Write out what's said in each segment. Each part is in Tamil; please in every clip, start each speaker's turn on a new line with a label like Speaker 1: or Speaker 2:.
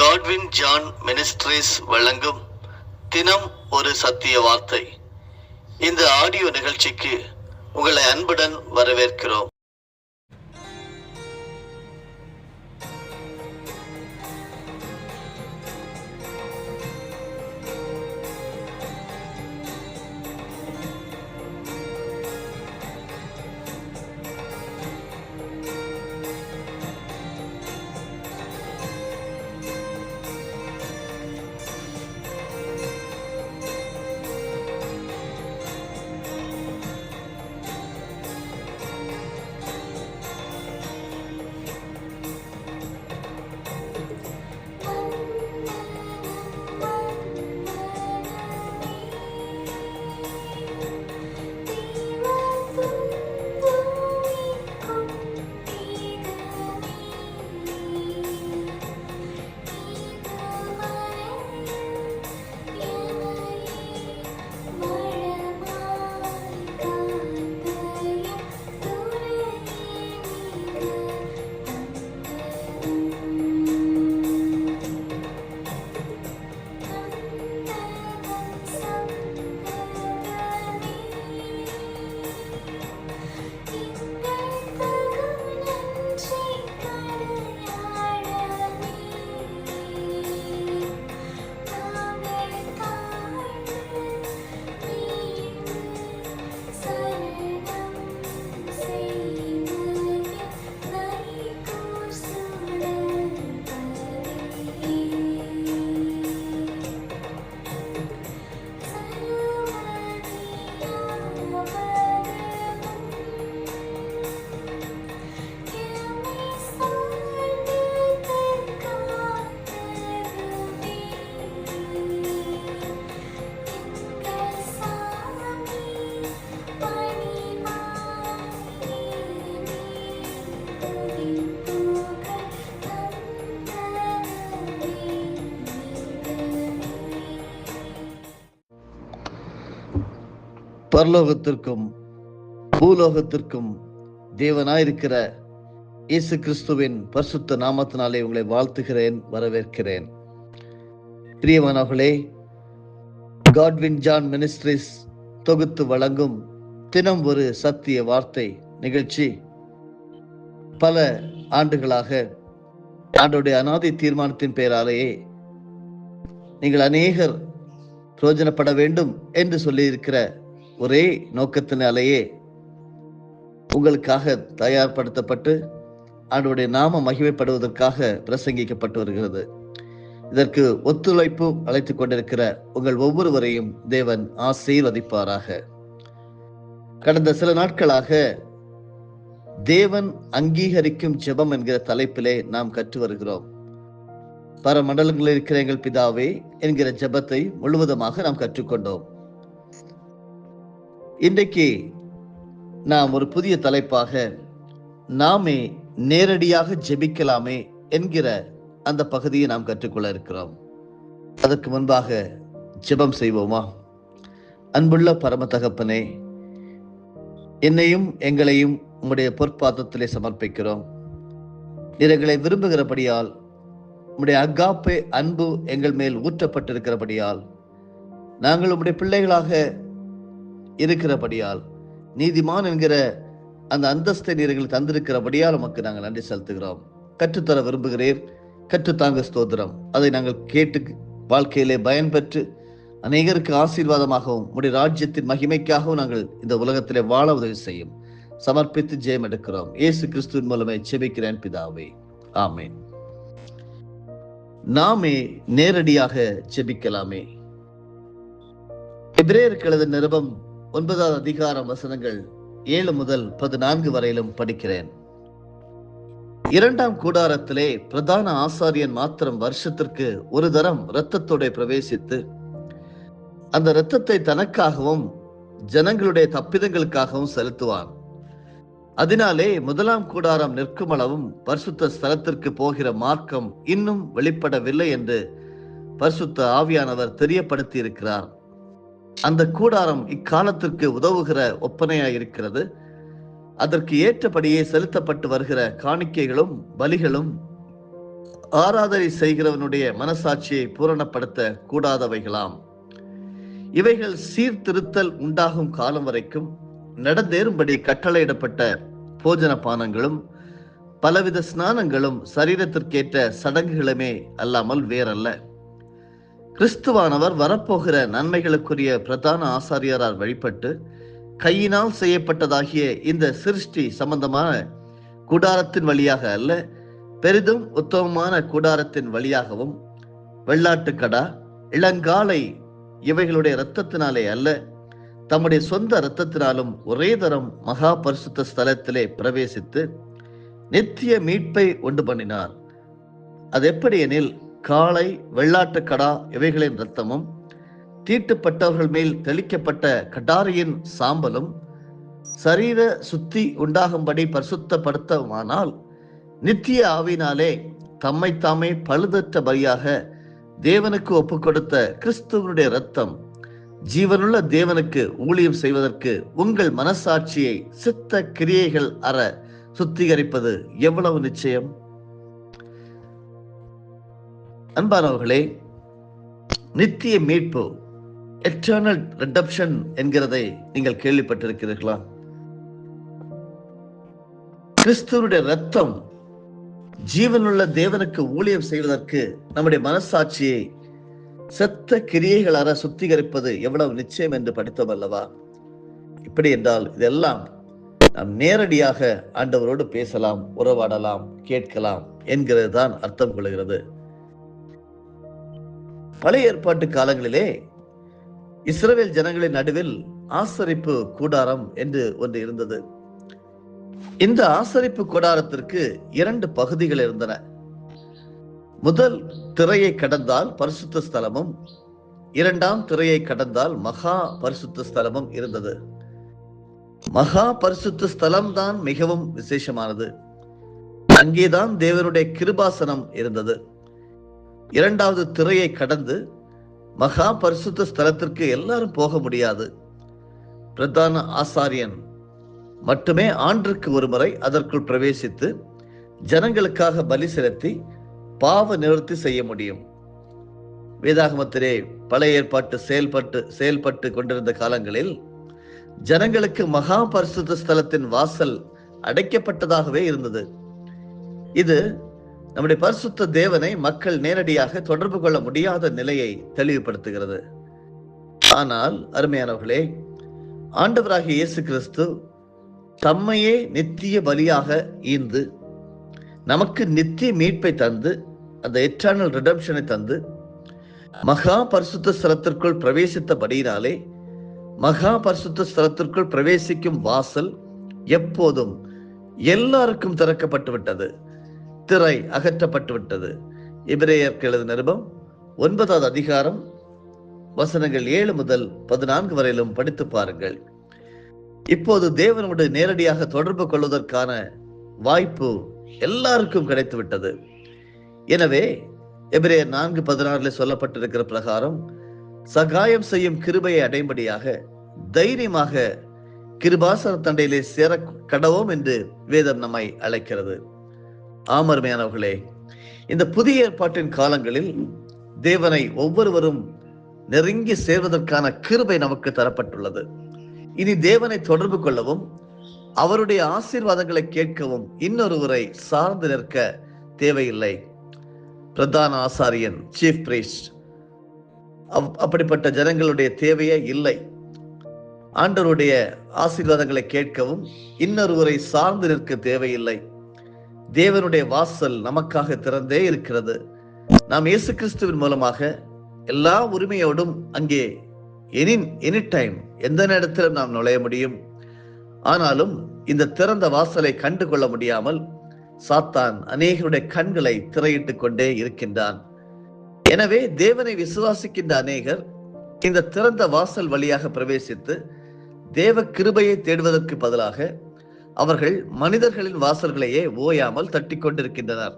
Speaker 1: காட்வின் ஜான் மினிஸ்ட்ரீஸ் வழங்கும் தினம் ஒரு சத்திய வார்த்தை. இந்த ஆடியோ நிகழ்ச்சிக்கு உங்களை அன்புடன் வரவேற்கிறோம். பரலோகத்திற்கும் பூலோகத்திற்கும் தேவனாயிருக்கிற இயேசு கிறிஸ்துவின் பரிசுத்த நாமத்தினாலே உங்களை வாழ்த்துகிறேன், வரவேற்கிறேன். பிரியமானவர்களே, காட்வின் ஜான் மினிஸ்ட்ரீஸ் தொகுத்து வழங்கும் தினம் ஒரு சத்திய வார்த்தை நிகழ்ச்சி பல ஆண்டுகளாக ஆண்டோடைய அநாதி தீர்மானத்தின் பெயராலேயே நீங்கள் அநேகர் பிரயோஜனப்பட வேண்டும் என்று சொல்லியிருக்கிற ஒரே நோக்கத்தினாலேயே உங்களுக்காக தயார்படுத்தப்பட்டு ஆண்டவருடைய நாம மகிமைப்படுவதற்காக பிரசங்கிக்கப்பட்டு வருகிறது. இதற்கு ஒத்துழைப்பு அழைத்துக் கொண்டிருக்கிற உங்கள் ஒவ்வொருவரையும் தேவன் ஆசீர்வதிப்பாராக. கடந்த சில நாட்களாக தேவன் அங்கீகரிக்கும் ஜெபம் என்கிற தலைப்பிலே நாம் கற்று வருகிறோம். பரமண்டலங்களில் இருக்கிற எங்கள் பிதாவே என்கிற ஜெபத்தை முழுவதுமாக நாம் கற்றுக்கொண்டோம். இன்றைக்கு நாம் ஒரு புதிய தலைப்பாக நாமே நேரடியாக ஜெபிக்கலாமே என்கிற அந்த பகுதியை நாம் கற்றுக்கொள்ள இருக்கிறோம். அதற்கு முன்பாக ஜெபம் செய்வோமா? அன்புள்ள பரம தகப்பனே, என்னையும் எங்களையும் உம்முடைய பொற்பாதத்திலே சமர்ப்பிக்கிறோம். நீர் எங்களை விரும்புகிறபடியால், உம்முடைய அகாப்பே அன்பு எங்கள் மேல் ஊற்றப்பட்டிருக்கிறபடியால், நாங்கள் உம்முடைய பிள்ளைகளாக இருக்கிறபடியால், நீதிமான் என்கிற அந்த அந்தஸ்தை நீர்கள் தந்திருக்கிறபடியால் உமக்கு நாங்கள் நன்றி செலுத்துகிறோம். கற்றுத்தர விரும்புகிறீர், கற்றுத்தாங்க ஸ்தோத்திரம். அதை நாங்கள் கேட்டு வாழ்க்கையிலே பயன்பெற்று அநேகருக்கு ஆசீர்வாதமாகவும் உடைய ராஜ்யத்தின் மகிமைக்காகவும் நாங்கள் இந்த உலகத்திலே வாழ உதவி செய்யும். சமர்ப்பித்து ஜெயம் எடுக்கிறோம். இயேசு கிறிஸ்துவின் மூலமே ஜெபிக்கிறேன் பிதாவே, ஆமேன். நாமே நேரடியாக ஜெபிக்கலாமே. எபிரேயருக்கு எழுதின நிருபம் 9வது அதிகாரம் வசனங்கள் 7 முதல் 14 வரையிலும் படிக்கிறேன். 2ஆம் கூடாரத்திலே பிரதான ஆசாரியன் மாத்திரம் வருஷத்திற்கு ஒரு தரம் இரத்தத்தோட பிரவேசித்து அந்த இரத்தத்தை தனக்காகவும் ஜனங்களுடைய தப்பிதங்களுக்காகவும் செலுத்துவான். அதனாலே 1ஆம் கூடாரம் நிற்கும் அளவும் பரிசுத்த ஸ்தலத்திற்கு போகிற மார்க்கம் இன்னும் வெளிப்படவில்லை என்று பரிசுத்த ஆவியானவர் தெரியப்படுத்தி இருக்கிறார். அந்த கூடாரம் இக்காலத்திற்கு உதவுகிற ஒப்பனையாய் இருக்கிறது. அதற்கு ஏற்றபடியே செலுத்தப்பட்டு வருகிற காணிக்கைகளும் பலிகளும் ஆராதனை செய்கிறவனுடைய மனசாட்சியை பூரணப்படுத்த கூடாதவைகளாம். இவைகள் சீர்திருத்தல் உண்டாகும் காலம் வரைக்கும் நடந்தேறும்படி கட்டளையிடப்பட்ட போஜன பானங்களும் பலவித ஸ்நானங்களும் சரீரத்திற்கேற்ற சடங்குகளுமே அல்லாமல் வேறல்ல. கிறிஸ்துவானவர் வரப்போகிற நன்மைகளுக்குரிய பிரதான ஆசாரியரால் வழிபட்டு கையினால் செய்யப்பட்டதாகிய இந்த சிருஷ்டி சம்பந்தமான கூடாரத்தின் வழியாக அல்ல, பெரிதும் உத்தமமான கூடாரத்தின் வழியாகவும் வெள்ளாட்டுக்கடா இளங்காலை இவைகளுடைய இரத்தத்தினாலே அல்ல, தம்முடைய சொந்த இரத்தத்தினாலும் ஒரே தரம் மகா பரிசுத்த ஸ்தலத்திலே பிரவேசித்து நித்திய மீட்பை உண்டு பண்ணினார். அது எப்படி எனில், காளை வெள்ளாட்டுக்கடா இவைகளின் இரத்தமும் தீட்டுப்பட்டவர்கள் மேல் தெளிக்கப்பட்ட கடாரியின் சாம்பலும் சரீர சுத்தி உண்டாகும்படி பரிசுத்தப்படுத்தமானால், நித்திய ஆவினாலே தம்மை தாமே பழுதற்ற பலியாக தேவனுக்கு ஒப்புக் கொடுத்த கிறிஸ்துவனுடைய இரத்தம் ஜீவனுள்ள தேவனுக்கு ஊழியம் செய்வதற்கு உங்கள் மனசாட்சியை சித்த கிரியைகள் அற சுத்திகரிப்பது எவ்வளவு நிச்சயம்? அன்பானவர்களே, நித்திய மீட்பு, எட்டர்னல் ரிடெம்ப்ஷன் என்கிறதை நீங்கள் கேள்விப்பட்டிருக்கிறீர்களா? கிறிஸ்துவனுடைய இரத்தம் ஜீவனுள்ள தேவனுக்கு ஊழியம் செய்வதற்கு நம்முடைய மனசாட்சியை செத்த கிரியைகள் அற சுத்திகரிப்பது எவ்வளவு நிச்சயம் என்று படித்தோம் அல்லவா? இப்படி என்றால் இதெல்லாம் நாம் நேரடியாக ஆண்டவரோடு பேசலாம், உறவாடலாம், கேட்கலாம் என்கிறது தான் அர்த்தம் கொள்கிறது. பழைய ஏற்பாட்டு காலங்களிலே இஸ்ரவேல் ஜனங்களின் நடுவில் ஆசரிப்பு கூடாரம் என்று ஒன்று இருந்தது. இந்த ஆசரிப்பு கூடாரத்திற்கு 2 பகுதிகள் இருந்தன. முதல் திரையை கடந்தால் பரிசுத்த ஸ்தலமும், 2ஆம் திரையை கடந்தால் மகா பரிசுத்த ஸ்தலமும் இருந்தது. மகா பரிசுத்த ஸ்தலம் தான் மிகவும் விசேஷமானது. அங்கேதான் தேவனுடைய கிருபாசனம் இருந்தது. 2வது திரையை கடந்து மகா பரிசுத்த ஸ்தலத்திற்கு எல்லாரும் போக முடியாது. பிரதான ஆசாரியன் மட்டுமே ஆண்டிற்கு ஒரு முறை அதற்குள் பிரவேசித்து ஜனங்களுக்காக பலி செலுத்தி பாவ நிவர்த்தி செய்ய முடியும். வேதாகமத்திலே பழைய ஏற்பாட்டு செயல்பட்டு கொண்டிருந்த காலங்களில் ஜனங்களுக்கு மகா பரிசுத்த ஸ்தலத்தின் வாசல் அடைக்கப்பட்டதாகவே இருந்தது. இது நம்முடைய பரிசுத்த தேவனை மக்கள் நேரடியாக தொடர்பு கொள்ள முடியாத நிலையை தெளிவுபடுத்துகிறது. ஆனால் அருமையானவர்களே, ஆண்டவராகிய இயேசு கிறிஸ்து தம்மையே நித்திய பலியாக ஈந்து நமக்கு நித்திய மீட்பை தந்து, அந்த எட்டர்னல் ரிடெம்ப்ஷனை தந்து மகா பரிசுத்த ஸ்தலத்திற்குள் பிரவேசித்தபடியினாலே மகா பரிசுத்த ஸ்தலத்திற்குள் பிரவேசிக்கும் வாசல் எப்போதும் எல்லாருக்கும் திறக்கப்பட்டு விட்டது. திரை அகற்றப்பட்டு விட்டது. எபிரேயருக்கு எழுதின நிருபம் 9வது அதிகாரம் வசனங்கள் 7 முதல் 14 வரையிலும் படித்து பாருங்கள். இப்போது தேவனோடு நேரடியாக தொடர்பு கொள்வதற்கான வாய்ப்பு எல்லாருக்கும் கிடைத்து விட்டது. எனவே எபிரேயர் 4:16 சொல்லப்பட்டிருக்கிற பிரகாரம் சகாயம் செய்யும் கிருபையை அடையும்படியாக தைரியமாக கிருபாசன தண்டையிலே சேர கடவோம் என்று வேதம் நம்மை அழைக்கிறது. ஆமர்மையானவர்களே, இந்த புதிய ஏற்பாட்டின் காலங்களில் தேவனை ஒவ்வொருவரும் நெருங்கி சேர்வதற்கான கிருபை நமக்கு தரப்பட்டுள்ளது. இனி தேவனை தொடர்பு கொள்ளவும் அவருடைய ஆசீர்வாதங்களை கேட்கவும் இன்னொருவரை சார்ந்து நிற்க தேவையில்லை. பிரதான ஆசாரியன், சீஃப் பிரீஸ்ட், அப்படிப்பட்ட ஜனங்களுடைய தேவையே இல்லை. ஆண்டவருடைய ஆசீர்வாதங்களை கேட்கவும் இன்னொருவரை சார்ந்து நிற்க தேவையில்லை. தேவனுடைய வாசல் நமக்காக திறந்தே இருக்கிறது. நாம் இயேசு கிறிஸ்துவின் மூலமாக எல்லா உரிமையோடும் அங்கே எனி டைம் எந்த நேரத்திலும் நாம் நுழைய முடியும். ஆனாலும் இந்த திறந்த வாசலை கண்டு கொள்ள முடியாமல் சாத்தான் அநேகருடைய கண்களை திரையிட்டுக் கொண்டே இருக்கின்றான். எனவே தேவனை விசுவாசிக்கின்ற அநேகர் இந்த திறந்த வாசல் வழியாக பிரவேசித்து தேவ கிருபையை தேடுவதற்கு பதிலாக அவர்கள் மனிதர்களின் வாசல்களையே ஓயாமல் தட்டி கொண்டிருக்கின்றனர்.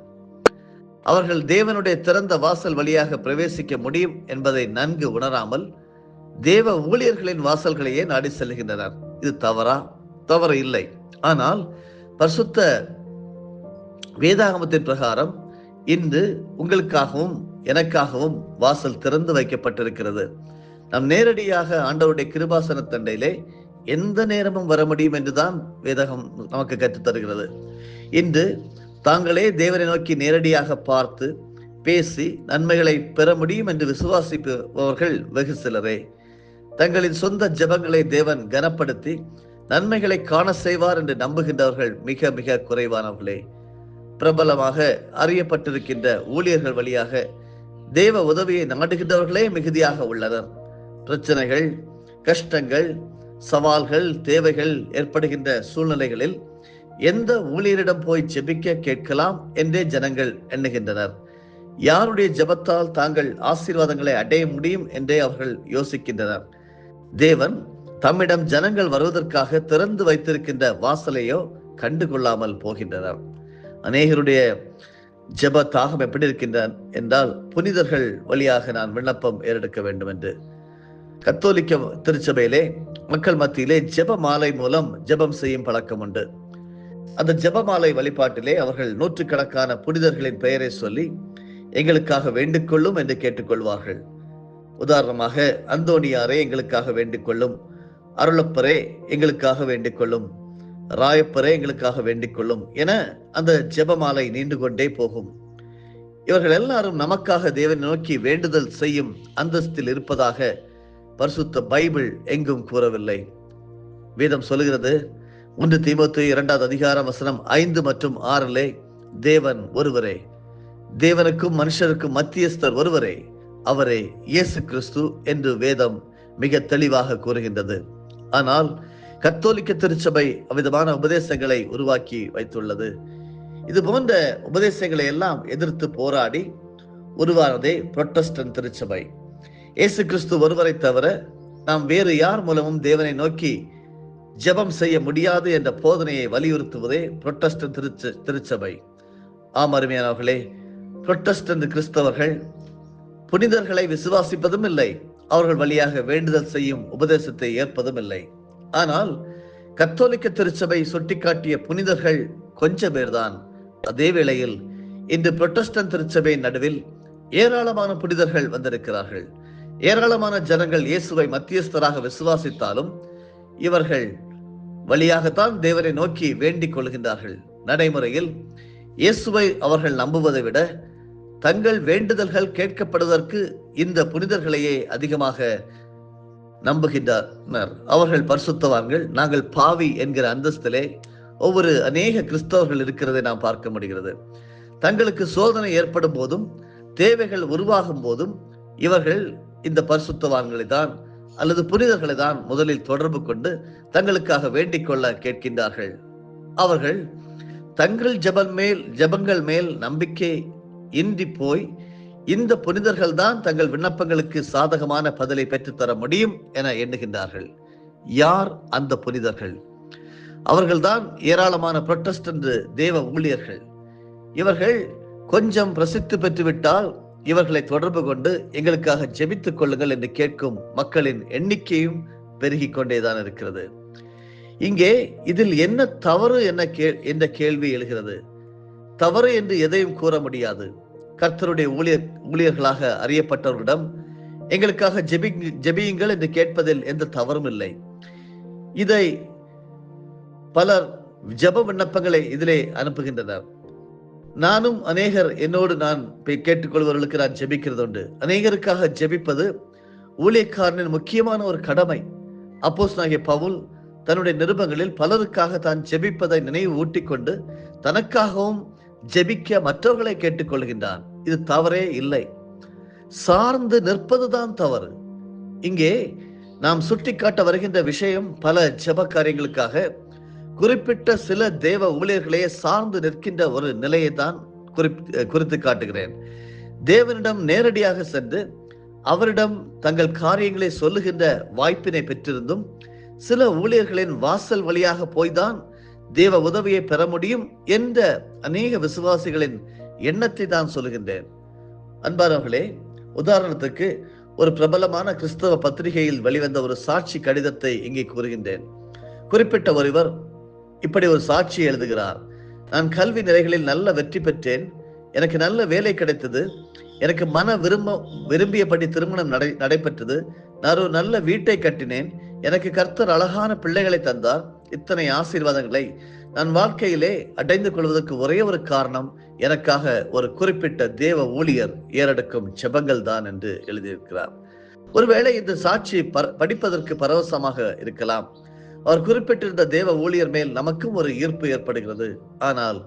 Speaker 1: அவர்கள் தேவனுடைய திறந்த வாசல் வழியாக பிரவேசிக்க முடியும் என்பதை நன்கு உணராமல் தேவ ஊழியர்களின் வாசல்களையே நாடி செல்கின்றனர். இது தவறா? தவறு இல்லை. ஆனால் பரிசுத்த வேதாகமத்தின் பிரகாரம் இன்று உங்களுக்காகவும் எனக்காகவும் வாசல் திறந்து வைக்கப்பட்டிருக்கிறது. நாம் நேரடியாக ஆண்டவருடைய கிருபாசன தண்டையிலே எந்த நேரமும் வர முடியும் என்றுதான் வேதகம் நமக்கு கற்றுத் தருகிறது. இன்று தாங்களே தேவனை நோக்கி நேரடியாக பார்த்து பேசி நன்மைகளை பெற முடியும் என்று விசுவாசிப்பவர்கள் வெகு சிலரே. தங்களின் சொந்த ஜெபங்களை தேவன் கனப்படுத்தி நன்மைகளை காண செய்வார் என்று நம்புகின்றவர்கள் மிக மிக குறைவானவர்களே. பிரபலமாக அறியப்பட்டிருக்கின்ற ஊழியர்கள் வழியாக தேவ உதவியை நாடுகின்றவர்களே மிகுதியாக உள்ளனர். பிரச்சனைகள், கஷ்டங்கள், சவால்கள், தேவைகள் ஏற்படுகின்ற சூழ்நிலைகளில் எந்த ஊழியரிடம் போய் ஜெபிக்க கேட்கலாம் என்றே ஜனங்கள் எண்ணுகின்றனர். யாருடைய ஜெபத்தால் தாங்கள் ஆசீர்வாதங்களை அடைய முடியும் என்றே அவர்கள் யோசிக்கின்றனர். தேவன் தம்மிடம் ஜனங்கள் வருவதற்காக திறந்து வைத்திருக்கின்ற வாசலையோ கண்டுகொள்ளாமல் போகின்றனர். அநேகருடைய ஜெப தாகம் எப்படி இருக்கின்றான் என்றால், புனிதர்கள் வழியாக நான் விண்ணப்பம் ஏறெடுக்க வேண்டும் என்று. கத்தோலிக்க திருச்சபையிலே மக்கள் மத்தியிலே ஜெப மாலை மூலம் ஜெபம் செய்யும் பழக்கம் உண்டு. அந்த ஜெபமாலை வழிபாட்டிலே அவர்கள் நூற்றுக்கணக்கான புனிதர்களின் பெயரை சொல்லி எங்களுக்காக வேண்டிக்கொள்ளும் என்று கேட்டுக்கொள்வார்கள். உதாரணமாக, அந்தோணியாரே எங்களுக்காக வேண்டிக்கொள்ளும், அருளப்பரே எங்களுக்காக வேண்டிக்கொள்ளும், ராயப்பரே எங்களுக்காக வேண்டிக்கொள்ளும் என அந்த ஜெபமாலை நீண்டு கொண்டே போகும். இவர்கள் எல்லாரும் நமக்காக தேவனை நோக்கி வேண்டுதல் செய்யும் அந்தஸ்தில் இருப்பதாக பரிசுத்த பைபிள் எங்கும் கூறவில்லை. வேதம் சொல்லுகிறது, 1 தீமோத்தேயு 2 அதிகாரம் வசனம் 5 மற்றும் 6 தேவன் ஒருவரே, தேவனுக்கும் மனுஷருக்கும் மத்தியஸ்தர் ஒருவரே, அவரே இயேசு கிறிஸ்து என்று வேதம் மிக தெளிவாக கூறுகின்றது. ஆனால் கத்தோலிக்க திருச்சபை அவ்விதமான உபதேசங்களை உருவாக்கி வைத்துள்ளது. இது போன்ற உபதேசங்களை எல்லாம் எதிர்த்து போராடி உருவானதே புரொட்டஸ்டன்ட் திருச்சபை. இயேசு கிறிஸ்து ஒருவரை தவிர நாம் வேறு யார் மூலமும் தேவனை நோக்கி ஜெபம் செய்ய முடியாது என்ற போதனையை வலியுறுத்துவதே புரொட்டஸ்டன்ட் திருச்சபை. ஆம் அருமையானவர்களே, புரொட்டஸ்டன்ட் கிறிஸ்தவர்கள் புனிதர்களை விசுவாசிப்பதும் இல்லை, அவர்கள் வழியாக வேண்டுதல் செய்யும் உபதேசத்தை ஏற்பதும் இல்லை. ஆனால் கத்தோலிக்க திருச்சபை சுட்டிக்காட்டிய புனிதர்கள் கொஞ்சம் பேர்தான். அதே வேளையில் இன்று புரொட்டஸ்டன்ட் திருச்சபையின் நடுவில் ஏராளமான புனிதர்கள் வந்திருக்கிறார்கள். ஏராளமான ஜனங்கள் இயேசுவை மத்தியஸ்தராக விசுவாசித்தாலும் இவர்கள் வழியாகத்தான் தேவனை நோக்கி வேண்டிக் கொள்கின்றார்கள். நடைமுறையில் இயேசுவை அவர்கள் நம்புவதை விட தங்கள் வேண்டுதல்கள் கேட்கப்படுவதற்கு இந்த புனிதர்களையே அதிகமாக நம்புகின்றனர். அவர்கள் பரிசுத்தவான்கள், நாங்கள் பாவி என்கிற அந்தஸ்திலே ஒவ்வொரு அநேக கிறிஸ்தவர்கள் இருக்கிறதை நாம் பார்க்க முடிகிறது. தங்களுக்கு சோதனை ஏற்படும் போதும் தேவைகள் உருவாகும் போதும் இவர்கள் இந்த பரிசுத்தவான்களை தான் அல்லது புனிதர்களை தான் முதலில் தொடர்பு கொண்டு தங்களுக்காக வேண்டிக் கொள்ள கேட்கின்றார்கள். அவர்கள் தங்கள் ஜெபங்கள் மேல் நம்பிக்கை இன்றி போய் இந்த புனிதர்கள் தான் தங்கள் விண்ணப்பங்களுக்கு சாதகமான பதிலை பெற்றுத்தர முடியும் என எண்ணுகின்றார்கள். யார் அந்த புனிதர்கள்? அவர்கள்தான் ஏராளமான புரொட்டஸ்டன்ட் தேவ ஊழியர்கள். இவர்கள் கொஞ்சம் பிரசித்தி பெற்றுவிட்டால் இவர்களை தொடர்பு கொண்டு எங்களுக்காக ஜெபித்துக் கொள்ளுங்கள் என்று கேட்கும் மக்களின் எண்ணிக்கையும் பெருகி கொண்டேதான் இருக்கிறது. இங்கே இதில் என்ன தவறு என்ற கேள்வி எழுகிறது. தவறு என்று எதையும் கூற முடியாது. கர்த்தருடைய ஊழியர்களாக அறியப்பட்டவர்களிடம் எங்களுக்காக ஜெபியுங்கள் என்று கேட்பதில் எந்த தவறும் இல்லை. இதை பலர் ஜெப விண்ணப்பங்களை இதிலே அனுப்புகின்றனர். நானும் அநேகர் என்னோடு நான் கேட்டுக்கொள்வர்களுக்கு நான் ஜெபிக்கிறது உண்டு. அநேகருக்காக ஜெபிப்பது ஊழியக்காரனின் முக்கியமான ஒரு கடமை. அப்போஸ்தலனாகிய பவுல் தன்னுடைய நிருபங்களில் பலருக்காக தான் ஜெபிப்பதை நினைவு ஊட்டிக்கொண்டு தனக்காகவும் ஜெபிக்க மற்றவர்களை கேட்டுக்கொள்கின்றான். இது தவறே இல்லை. சார்ந்து நிற்பதுதான் தவறு. இங்கே நாம் சுட்டிக்காட்ட வருகின்ற விஷயம் பல ஜெப காரியங்களுக்காக குறிப்பிட்ட சில தேவ ஊழியர்களே சார்ந்து நிற்கின்ற ஒரு நிலையை தான் குறித்து காட்டுகிறேன். தேவனிடம் நேரடியாக சென்று அவரிடம் தங்கள் காரியங்களை சொல்லுகின்ற வாய்ப்பினை பெற்றிருந்தும் சில ஊழியர்களின் வாசல் வழியாக போய்தான் தேவ உதவியை பெற முடியும் என்ற அநேக விசுவாசிகளின் எண்ணத்தை தான் சொல்லுகின்றேன். அன்பானவர்களே, உதாரணத்துக்கு ஒரு பிரபலமான கிறிஸ்தவ பத்திரிகையில் வெளிவந்த ஒரு சாட்சி கடிதத்தை இங்கே கூறுகின்றேன். குறிப்பிட்ட ஒருவர் இப்படி ஒரு சாட்சி எழுதுகிறார். நான் கல்வி நிலைகளில் நல்ல வெற்றி பெற்றேன். எனக்கு நல்ல வேலை கிடைத்தது, எனக்கு விரும்பியபடி திருமணம் நடைபெற்றது, நான் ஒரு நல்ல வீட்டை கட்டினேன், எனக்கு கர்த்தர் அழகான பிள்ளைகளை தந்தார். இத்தனை ஆசீர்வாதங்களை நான் வாழ்க்கையிலே அடைந்து கொள்வதற்கு ஒரே ஒரு காரணம், எனக்காக ஒரு குறிப்பிட்ட தேவ ஊழியர் ஏறெடுக்கும் ஜெபங்கள் தான் என்று எழுதியிருக்கிறார். ஒருவேளை இந்த சாட்சி படிப்பதற்கு பரவசமாக இருக்கலாம். அவர் குறிப்பிட்டிருந்த தேவ ஊழியர் மேல் நமக்கும் ஒரு ஈர்ப்பு ஏற்படுகிறது. ஆனால்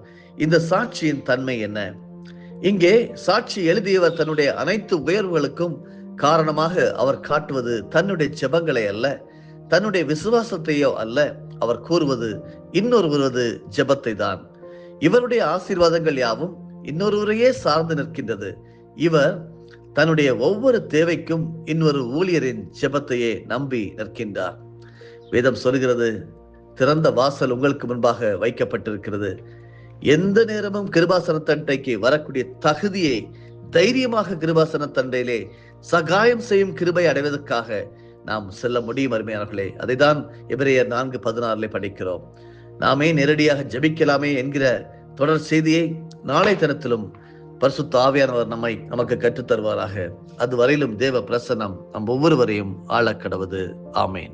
Speaker 1: இந்த சாட்சியின் தன்மை என்ன? இங்கே சாட்சி எழுதியவர் தன்னுடைய அனைத்து உயர்வுகளுக்கும் காரணமாக அவர் காட்டுவது தன்னுடைய ஜெபங்களை அல்ல, தன்னுடைய விசுவாசத்தையோ அல்ல. அவர் கூறுவது இன்னொருவரது ஜெபத்தை தான். இவருடைய ஆசீர்வாதங்கள் யாவும் இன்னொருவரையே சார்ந்து நிற்கின்றது. இவர் தன்னுடைய ஒவ்வொரு தேவைக்கும் இன்னொரு ஊழியரின் ஜெபத்தையே நம்பி நிற்கின்றார். வேதம் சொல்கிறது, திறந்த வாசல் உங்களுக்கு முன்பாக வைக்கப்பட்டிருக்கிறது. எந்த நேரமும் கிருபாசன தண்டைக்கு வரக்கூடிய தகுதியை தைரியமாக கிருபாசன தண்டையிலே சகாயம் செய்யும் கிருபை அடைவதற்காக நாம் செல்ல முடியும். அருமையானவர்களே, அதைதான் எபிரேயர் 4:16 படிக்கிறோம். நாமே நேரடியாக ஜெபிக்கலாமே என்கிற தொடர் செய்தியை நாளை தினத்திலும் பரிசுத்த ஆவியானவர் நமக்கு கற்றுத் தருவாராக. அதுவரையிலும் தேவ பிரசன்னம் நம் ஒவ்வொருவரையும் ஆளக்கடவது. ஆமேன்.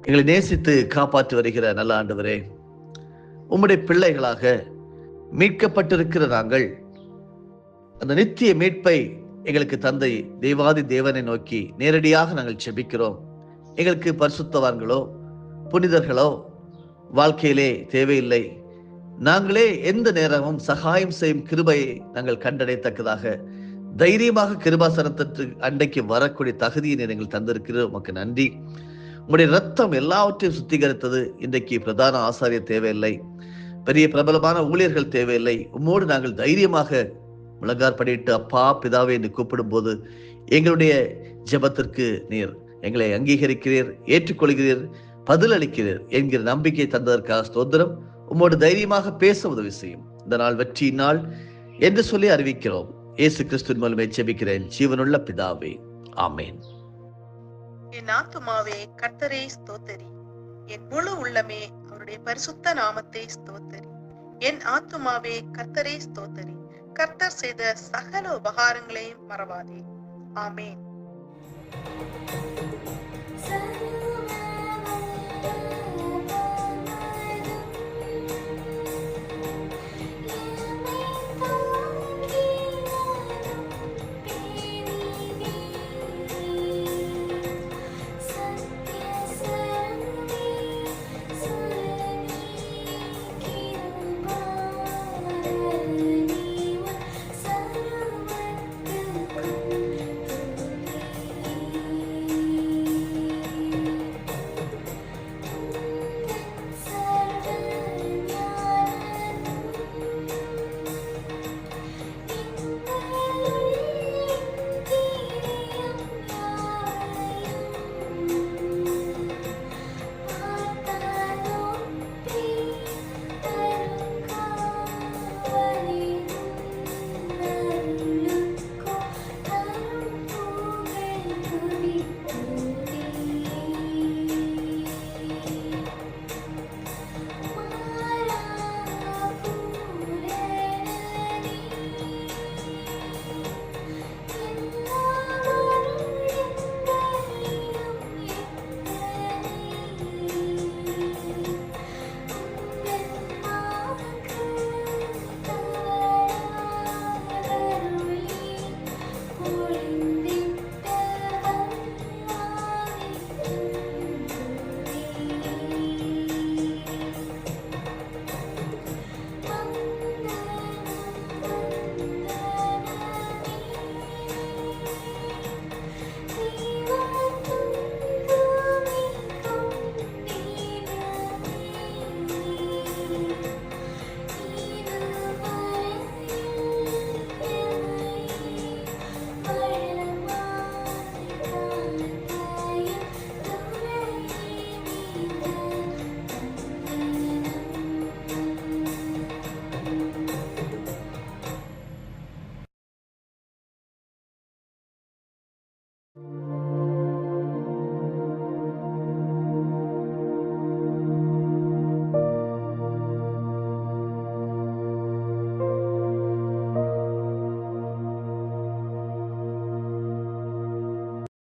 Speaker 1: எங்களை நேசித்து காப்பாற்றி வருகிற நல்ல ஆண்டவரே, உம்முடைய பிள்ளைகளாக மீட்கப்பட்டிருக்கிற நாங்கள் அந்த நித்திய மீட்பை எங்களுக்கு தந்தை தேவாதி தேவனை நோக்கி நேரடியாக நாங்கள் செபிக்கிறோம். எங்களுக்கு பரிசுத்தவான்களோ புனிதர்களோ வாழ்க்கையிலே தேவையில்லை. நாங்களே எந்த நேரமும் சகாயம் செய்யும் கிருபையை நாங்கள் கண்டடையத்தக்கதாக தைரியமாக கிருபாசனத்திற்கு அண்டைக்கு வரக்கூடிய தகுதியை நீங்கள் தந்திருக்கிறோம். உமக்கு நன்றி. உங்களுடைய ரத்தம் எல்லாவற்றையும் சுத்திகரித்தது. இன்றைக்கு பிரதான ஆசாரியர் தேவையில்லை, பெரிய பிரபலமான ஊழியர்கள் தேவையில்லை. உம்மோடு நாங்கள் தைரியமாக முழங்காற்படியிட்டு அப்பா பிதாவை என்று கூப்பிடும் போது எங்களுடைய ஜெபத்திற்கு நீர் எங்களை அங்கீகரிக்கிறீர், ஏற்றுக்கொள்கிறீர், பதில் அளிக்கிறீர் என்கிற நம்பிக்கை தந்ததற்காக ஸ்தோத்திரம். உம்மோடு தைரியமாக பேச உதவி செய்யும். இந்த நாள் வெற்றியின் நாள் என்று சொல்லி அறிவிக்கிறோம். இயேசு கிறிஸ்துவின் மூலமே ஜெபிக்கிறேன் ஜீவனுள்ள பிதாவே, ஆமேன்.
Speaker 2: என் ஆத்துமாவே கர்த்தரை ஸ்தோத்தரி, என் முழு உள்ளமே அவருடைய பரிசுத்த நாமத்தை ஸ்தோத்தரி. என் ஆத்துமாவே கர்த்தரை ஸ்தோத்தரி, கர்த்தர் செய்த சகல உபகாரங்களையும் மறவாதே. ஆமேன்.